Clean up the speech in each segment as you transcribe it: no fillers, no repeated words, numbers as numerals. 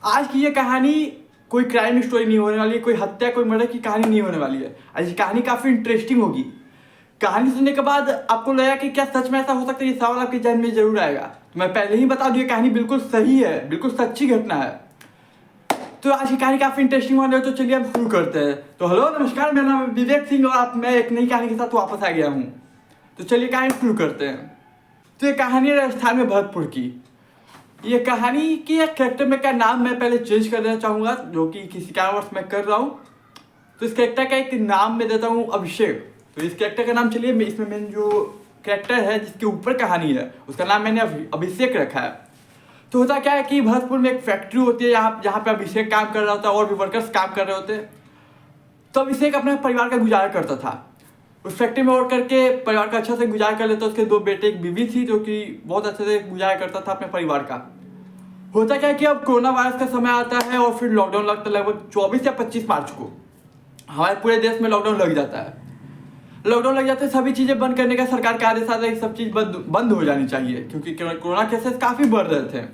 आज की ये कहानी कोई क्राइम स्टोरी नहीं होने वाली है, कोई हत्या कोई मर्डर की कहानी नहीं होने वाली है। आज ये कहानी काफ़ी इंटरेस्टिंग होगी। कहानी सुनने के बाद आपको लगेगा कि क्या सच में ऐसा हो सकता है, ये सवाल आपके जहन में जरूर आएगा। तो मैं पहले ही बता दूं, ये कहानी बिल्कुल सही है, बिल्कुल सच्ची घटना है। तो आज की कहानी काफ़ी इंटरेस्टिंग होने वाली है, तो चलिए हम शुरू करते हैं। तो हेलो नमस्कार, मेरा नाम है विवेक सिंह और मैं एक नई कहानी के साथ वापस आ गया हूँ। तो चलिए कहानी शुरू करते हैं। तो ये कहानी है राजस्थान में भरतपुर की। ये कहानी की एक कैरेक्टर में का नाम मैं पहले चेंज कर देना चाहूँगा, जो कि किसी कारणवश मैं कर रहा हूँ। तो इस कैरेक्टर का एक नाम मैं देता हूँ अभिषेक। तो इस कैरेक्टर का नाम चलिए, इसमें मैंने जो कैरेक्टर है जिसके ऊपर कहानी है उसका नाम मैंने अभिषेक रखा है। तो होता क्या है कि भरतपुर में एक फैक्ट्री होती है जहाँ पे अभिषेक काम कर रहा होता है और भी वर्कर्स काम कर रहे होते हैं। तो अभिषेक अपने परिवार का गुजारा करता था। उस फैक्ट्री में वर्क करके परिवार का अच्छा से गुजारा कर लेता। उसके 2 बेटे एक बीवी थी जो कि बहुत अच्छे से गुजारा करता था अपने परिवार का। होता क्या है कि अब कोरोना वायरस का समय आता है और फिर लॉकडाउन लगता है। लगभग 24 या 25 मार्च को हमारे पूरे देश में लॉकडाउन लग जाता है। लॉकडाउन लग जाते हैं, सभी चीज़ें बंद करने का सरकार का आदेश आता है कि सब चीज़ बंद हो जानी चाहिए, क्योंकि कोरोना केसेस काफ़ी बढ़ रहे थे।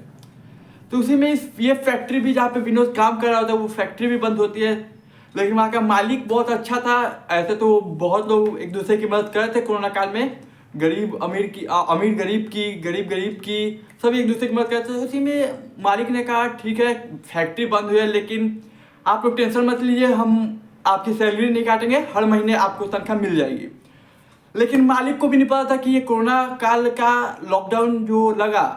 तो उसी में ये फैक्ट्री भी जहाँ पे विनोद काम कर रहा होता है वो फैक्ट्री भी बंद होती है। लेकिन वहाँ का मालिक बहुत अच्छा था। ऐसे तो बहुत लोग एक दूसरे की मदद कर रहे थे कोरोना काल में। गरीब अमीर की, अमीर गरीब की, गरीब की, सभी एक दूसरे की मदद करते थे। उसी में मालिक ने कहा ठीक है फैक्ट्री बंद हुई है, लेकिन आप लोग टेंशन मत लीजिए, हम आपकी सैलरी नहीं काटेंगे, हर महीने आपको तनख्वाह मिल जाएगी। लेकिन मालिक को भी नहीं पता था कि ये कोरोना काल का लॉकडाउन जो लगा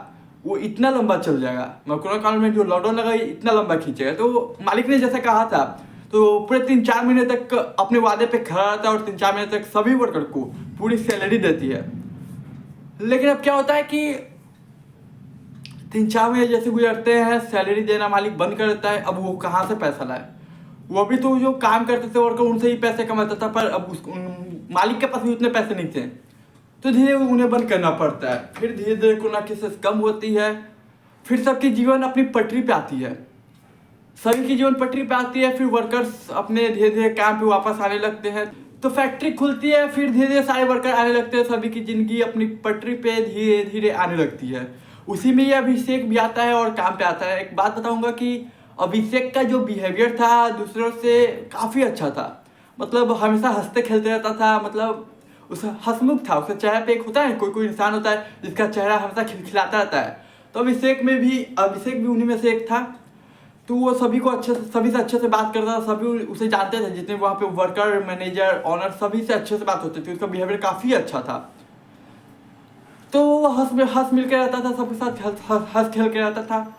वो इतना लंबा चल जाएगा। कोरोना काल में जो लॉकडाउन लगा ये इतना लंबा खींचेगा। तो मालिक ने जैसा कहा था तो पूरे 3-4 महीने तक अपने वादे पे खड़ा रहता है और 3-4 महीने तक सभी वर्कर को पूरी सैलरी देती है। लेकिन अब क्या होता है कि 3-4 महीने जैसे गुजरते हैं, सैलरी देना मालिक बंद कर देता है। अब वो कहाँ से पैसा लाए? वो भी तो जो काम करते थे वर्कर उनसे ही पैसे कमाता था, पर अब मालिक के पास भी उतने पैसे नहीं थे। तो धीरे उन्हें बंद करना पड़ता है। फिर धीरे धीरे कोरोना केसेस कम होती है, फिर सबकी जीवन अपनी पटरी पे आती है। सभी की जीवन पटरी पे आती है, फिर वर्कर्स अपने धीरे धीरे काम पे वापस आने लगते हैं। तो फैक्ट्री खुलती है, फिर धीरे धीरे सारे वर्कर आने लगते हैं। सभी की जिंदगी अपनी पटरी पे धीरे धीरे आने लगती है। उसी में ये अभिषेक भी आता है और काम पे आता है। एक बात बताऊंगा कि अभिषेक का जो बिहेवियर था दूसरों से काफ़ी अच्छा था। मतलब हमेशा हंसते खेलते रहता था, मतलब उस हंसमुख था। उसके चेहरे पे एक होता है, कोई इंसान होता है जिसका चेहरा हमेशा खिलखिलाता रहता है। तो अभिषेक भी उन्हीं में से एक था। तो वो सभी से अच्छे से बात करता था। सभी उसे जानते थे, जितने वहाँ पे वर्कर, मैनेजर, ऑनर, सभी से अच्छे से बात होती थी। उसका बिहेवियर काफ़ी अच्छा था। तो वो हंस मिल के रहता था, सबके साथ हंस खेल के रहता था।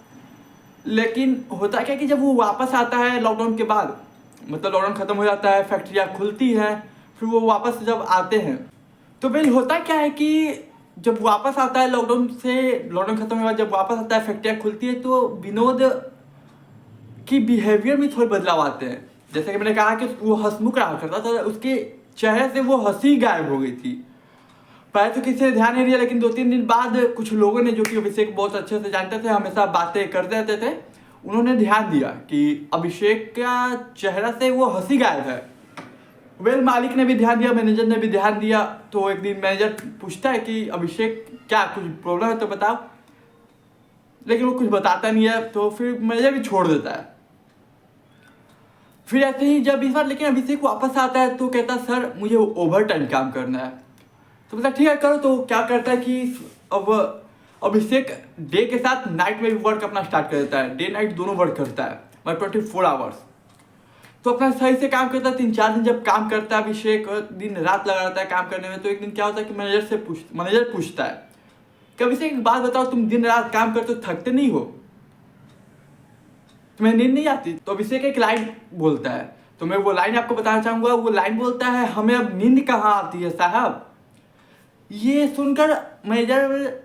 लेकिन होता क्या कि जब वो वापस आता है लॉकडाउन के बाद, मतलब लॉकडाउन खत्म हो जाता है, फैक्ट्रियाँ खुलती हैं, फिर वो वापस जब आते हैं तो भाई होता क्या है कि जब वापस आता है लॉकडाउन खत्म होने के बाद जब वापस आता है, फैक्ट्रियाँ खुलती है, तो विनोद की बिहेवियर में थोड़े बदलाव आते हैं। जैसे कि मैंने कहा कि वो हंसमुख रहा करता था, उसके चेहरे से वो हंसी गायब हो गई थी। पहले तो किसी ने ध्यान नहीं दिया, लेकिन 2-3 दिन बाद कुछ लोगों ने, जो कि अभिषेक बहुत अच्छे से जानते थे, हमेशा बातें करते रहते थे, उन्होंने ध्यान दिया कि अभिषेक का चेहरा से वो हंसी गायब है। मालिक ने भी ध्यान दिया, मैनेजर ने भी ध्यान दिया। तो एक दिन मैनेजर पूछता है कि अभिषेक क्या कुछ प्रॉब्लम है तो बताओ, लेकिन वो कुछ बताता नहीं है। तो फिर मैनेजर भी छोड़ देता है। फिर ऐसे ही जब इस बार लेकिन अभिषेक वापस आता है तो कहता है सर मुझे ओवर टाइम काम करना है। तो मतलब ठीक है करो। तो क्या करता है कि अब अभिषेक डे के साथ नाइट में भी वर्क अपना स्टार्ट कर देता है। डे नाइट दोनों वर्क करता है, मतलब 24 आवर्स। तो अपना सही से काम करता है। 3-4 दिन जब काम करता है अभिषेक, दिन रात लगा रहता है काम करने में। तो एक दिन क्या होता है कि मैनेजर पूछता है कि अभिषेक एक बात बताओ, तुम दिन रात काम करते हो, थकते नहीं हो? तुम्हें नींद नहीं आती? तो अभिषेक एक लाइन बोलता है, तो मैं वो लाइन आपको बताना चाहूँगा। वो लाइन बोलता है, हमें अब नींद कहाँ आती है साहब। ये सुनकर मैनेजर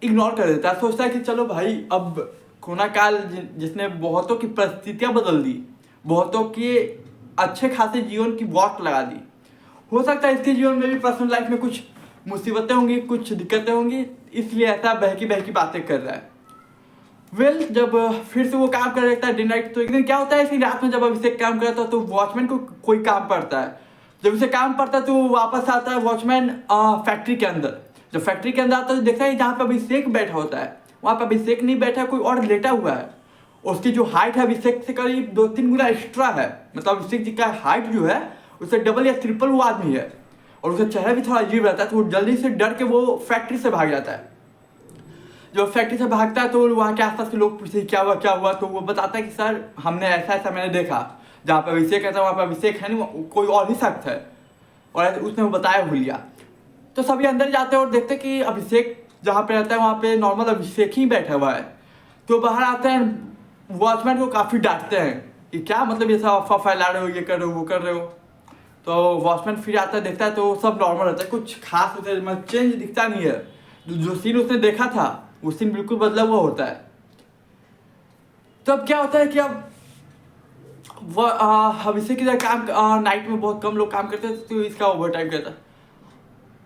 इग्नोर कर देता है, सोचता है कि चलो भाई, अब कोरोना काल जिसने बहुतों की परिस्थितियाँ बदल दी, बहुतों के अच्छे खासे जीवन की वाट लगा दी। हो सकता है इसके जीवन में भी पर्सनल लाइफ में कुछ मुसीबतें होंगी, कुछ दिक्कतें होंगी, इसलिए ऐसा बहकी बहकी बातें कर रहा है। जब फिर से वो काम कर रहता है डे नाइट। तो एक दिन क्या होता है, इसी रात में जब अभिषेक काम करता है तो वॉचमैन को कोई काम पड़ता है। जब उसे काम पड़ता है तो वो वापस आता है वॉचमैन फैक्ट्री के अंदर। जब फैक्ट्री के अंदर आता है तो देखता है जहाँ पे अभिषेक बैठा होता है वहाँ पे अभिषेक नहीं बैठा, कोई और लेटा हुआ है। उसकी जो हाइट है अभिषेक से करीब 2-3 गुना एक्स्ट्रा है। मतलब अभिषेक जी का हाइट जो है उससे डबल या ट्रिपल वो आदमी है। और उसका चेहरा भी थोड़ा अजीब रहता है, तो वो जल्दी से डर के वो फैक्ट्री से भाग जाता है। जब फैक्ट्री से भागता है तो वहाँ के आसपास के लोग पूछते क्या हुआ, तो वो बताता है कि सर हमने ऐसा मैंने देखा, जहाँ पे अभिषेक रहता है वहाँ पे अभिषेक है नहीं, कोई और ही शख्स है, और उसने वो बताया भूलिया। तो सभी अंदर जाते हैं और देखते कि अभिषेक जहाँ पे रहता है वहाँ पे नॉर्मल अभिषेक ही बैठा हुआ है। तो बाहर आते हैं, वॉचमैन को काफ़ी डांटते हैं कि क्या मतलब ये सब अफवाह फैला रहे हो, ये कर रहे हो, वो कर रहे हो। तो वॉचमैन फिर आता है, देखता है तो सब नॉर्मल रहता है, कुछ खास मतलब चेंज दिखता नहीं है। जो सीन उसने देखा था वो सीन बिल्कुल बदला हुआ होता है। तो अब क्या होता है कि अब अभिषेक की काम नाइट में बहुत कम लोग काम करते थे, तो इसका ओवर टाइम करता।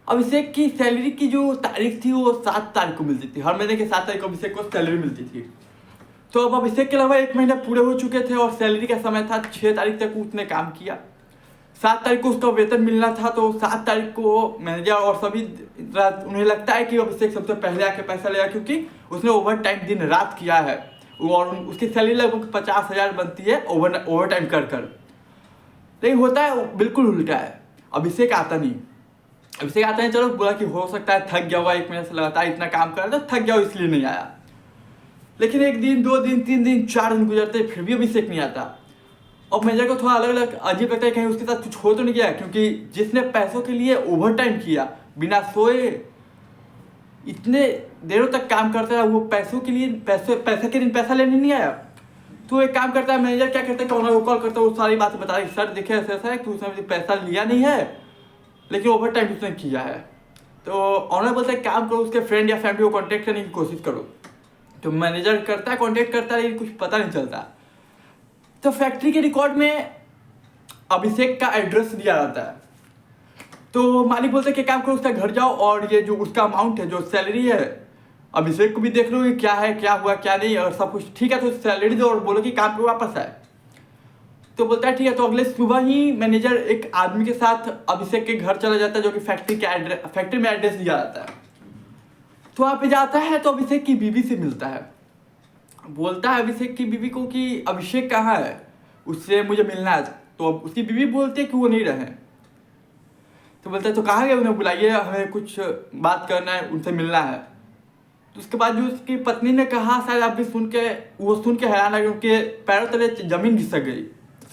अभिषेक की सैलरी की जो तारीख थी वो 7 तारीख को मिलती थी, हर महीने के 7 तारीख को अभिषेक को सैलरी मिलती थी। तो अब अभिषेक के अलावा 1 महीना पूरे हो चुके थे और सैलरी का समय था 6 तारीख तक उसने काम किया। 7 तारीख को उसका वेतन मिलना था, तो 7 तारीख को मैनेजर और सभी उन्हें लगता है कि अभिषेक सबसे पहले आके पैसा लेगा, क्योंकि उसने ओवर टाइम दिन रात किया है और उसकी सैलरी लगभग 50,000 बनती है ओवर टाइम कर। लेकिन होता है बिल्कुल उल्टा है, अभिषेक आता नहीं। चलो बोला कि हो सकता है थक गया होगा, 1 महीने से लगातार इतना काम कर रहा था, थक गया हो इसलिए नहीं आया। लेकिन 1 दिन 2 दिन 3 दिन 4 दिन गुजरते फिर भी अभिषेक नहीं आता। और मैनेजर को थोड़ा अलग अजीब लगता है, कहीं उसके साथ कुछ हो तो नहीं गया, क्योंकि जिसने पैसों के लिए ओवर टाइम किया, बिना सोए इतने देरों तक काम करता है, वो पैसों के लिए पैसे के दिन पैसा लेने नहीं आया। तो एक काम करता है मैनेजर, क्या करता है कि ऑनर को कॉल करता है, वो सारी बातें बता रही, सर देखिए ऐसा है कि उसने पैसा लिया नहीं है लेकिन ओवर टाइम उसने किया है। तो ऑनर बोलता है काम करो, उसके फ्रेंड या फैमिली को कॉन्टेक्ट करने की कोशिश करो। तो मैनेजर करता है, कॉन्टेक्ट करता है, लेकिन कुछ पता नहीं चलता। तो फैक्ट्री के रिकॉर्ड में अभिषेक का एड्रेस दिया रहता है। तो मालिक बोलते हैं कि काम करो, उसका घर जाओ और ये जो उसका अमाउंट है, जो सैलरी है, अभिषेक को भी देख लो कि क्या है, क्या हुआ क्या नहीं, और सब कुछ ठीक है तो सैलरी दो और बोलो कि काम पे वापस आए। तो बोलता है ठीक है। तो अगले सुबह ही मैनेजर एक आदमी के साथ अभिषेक के घर चला जाता है, जो कि फैक्ट्री में एड्रेस दिया जाता है। तो वहाँ पे जाता है तो अभिषेक की बीवी से मिलता है, बोलता है अभिषेक की बीवी को कि अभिषेक कहाँ है, उससे मुझे मिलना है। तो अब उसकी बीवी बोलती है कि वो नहीं रहे। तो बोलता है तो कहाँ गए, उन्हें बुलाइए, हमें कुछ बात करना है, उनसे मिलना है। तो उसके बाद जो उसकी पत्नी ने कहा, शायद आप भी सुन के हैरान है, क्योंकि पैरों तले जमीन घिसक गई,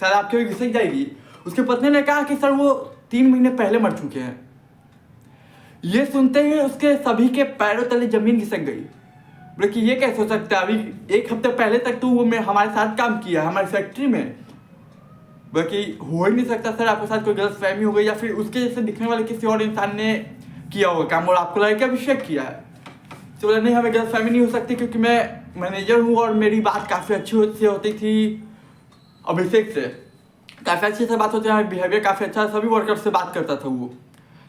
शायद आपके भी घिसक जाएगी। उसकी पत्नी ने कहा कि सर वो 3 महीने पहले मर चुके हैं। ये सुनते ही उसके सभी के पैरों तले जमीन घिसक गई। बोले कि ये कैसे हो सकता है, अभी 1 हफ्ते पहले तक तो वो हमारे साथ काम किया, हमारी फैक्ट्री में। बोले कि हो ही नहीं सकता सर, आपके साथ कोई गलतफहमी हो गई, या फिर उसके जैसे दिखने वाले किसी और इंसान ने किया होगा काम और आपको लगा कि अभिषेक किया है। तो बोला नहीं, हमें गलतफहमी नहीं हो सकती, क्योंकि मैं मैनेजर हूँ और मेरी बात काफ़ी अच्छी होती थी अभिषेक से, काफ़ी अच्छे से बात होती है, बिहेवियर काफ़ी अच्छा, सभी वर्कर से बात करता था वो।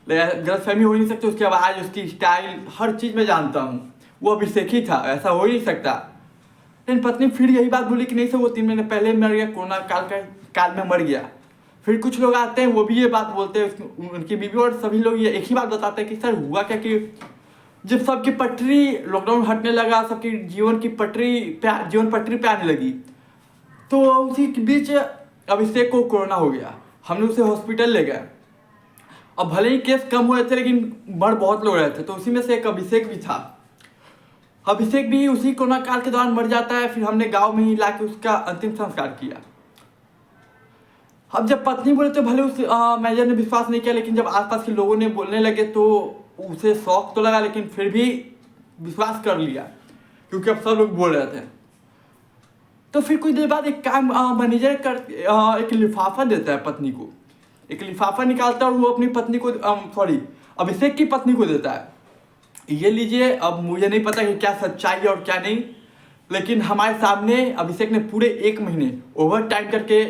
गलतफहमी हो ही नहीं सकती, उसकी आवाज़, उसकी स्टाइल, हर चीज़ में जानता हूँ, वो अभिषेक ही था, ऐसा हो ही नहीं सकता। लेकिन पत्नी फिर यही बात बोली कि नहीं सर वो 3 महीने पहले मर गया, कोरोना काल में मर गया। फिर कुछ लोग आते हैं, वो भी ये बात बोलते हैं, उनकी बीवी और सभी लोग ये एक ही बात बताते हैं कि सर हुआ क्या कि जब सबकी पटरी, लॉकडाउन हटने लगा, सबकी जीवन पटरी पे आने लगी, तो उसी के बीच अभिषेक को कोरोना हो गया। हमने उसे हॉस्पिटल ले गए। अब भले ही केस कम हुए थे लेकिन मर बहुत लोग रहे थे, तो उसी में से एक अभिषेक भी था। अभिषेक भी उसी कोरोना काल के दौरान मर जाता है। फिर हमने गांव में ही लाके उसका अंतिम संस्कार किया। अब जब पत्नी बोले तो भले उस मैनेजर ने विश्वास नहीं किया, लेकिन जब आसपास के लोगों ने बोलने लगे तो उसे शौक तो लगा, लेकिन फिर भी विश्वास कर लिया, क्योंकि अब सब लोग बोल रहे थे। तो फिर कुछ देर बाद एक काम मैनेजर एक लिफाफा देता है पत्नी को, एक लिफाफा निकालता है और वो अपनी पत्नी को अभिषेक की पत्नी को देता है, ये लीजिए। अब मुझे नहीं पता कि क्या सच्चाई है और क्या नहीं, लेकिन हमारे सामने अभिषेक ने पूरे 1 महीने ओवर टाइम करके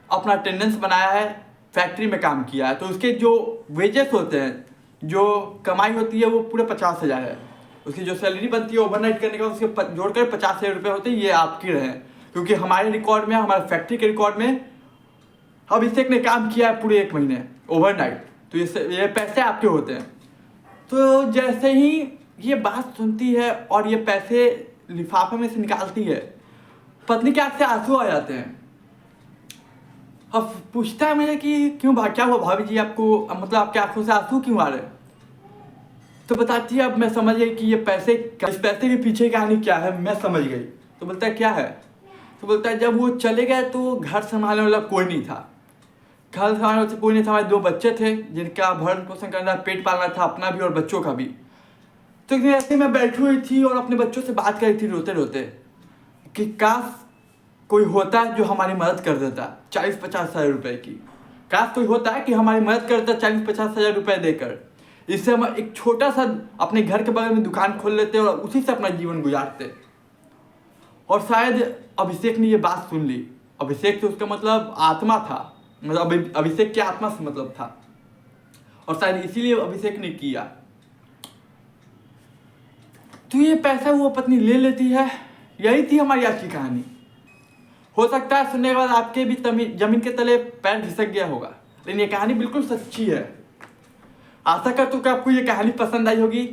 अपना अटेंडेंस बनाया है, फैक्ट्री में काम किया है। तो उसके जो वेजेस होते हैं, जो कमाई होती है, वो पूरे 50,000 है। उसकी जो सैलरी बनती है ओवरनाइट करने का, उसके जोड़कर 50,000 रुपये होते हैं। ये आपकी रहे, क्योंकि हमारे रिकॉर्ड में, हमारे फैक्ट्री के रिकॉर्ड में अभिषेक ने काम किया है पूरे 1 महीने ओवरनाइट, तो ये पैसे आपके होते हैं। तो जैसे ही ये बात सुनती है और ये पैसे लिफाफे में से निकालती है, पत्नी के आंख से आंसू आ जाते हैं। अब पूछता है मुझे कि क्यों क्या हुआ भाभी जी, आपको मतलब आपके आंखों से आंसू क्यों आ रहे हैं? तो बताती है अब मैं समझ गई कि ये पैसे, इस पैसे के पीछे कहानी क्या है, मैं समझ गई। तो बोलता है क्या है? तो बोलता है जब वो चले गए तो घर संभालने वाला कोई नहीं था, घर संभालने वाला कोई नहीं था। हमारे 2 बच्चे थे जिनका भरण पोषण करना, पेट पालना था अपना भी और बच्चों का भी। तो ऐसे मैं बैठी हुई थी और अपने बच्चों से बात कर रही थी रोते रोते कि काश कोई होता है जो हमारी मदद कर देता 40-50 हज़ार रुपए की। काश कोई होता है कि हमारी मदद कर देता 40-50 हज़ार रुपए देकर। इससे हम एक छोटा सा अपने घर के बगल में दुकान खोल लेते और उसी से अपना जीवन गुजारते। और शायद अभिषेक ने ये बात सुन ली। अभिषेक तो उसका मतलब आत्मा था, मतलब अभिषेक की आत्मा से मतलब था, और शायद इसीलिए अभिषेक ने किया। तो ये पैसा वो पत्नी ले लेती है। यही थी हमारी आज की कहानी। हो सकता है सुनने के बाद आपके भी जमीन के तले पैर खिसक गया होगा, लेकिन ये कहानी बिल्कुल सच्ची है। आशा करता हूँ कि आपको ये कहानी पसंद आई होगी।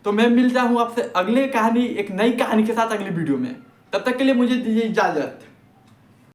तो मैं मिलता हूँ आपसे अगले कहानी, एक नई कहानी के साथ अगली वीडियो में। तब तक के लिए मुझे दीजिए इजाजत।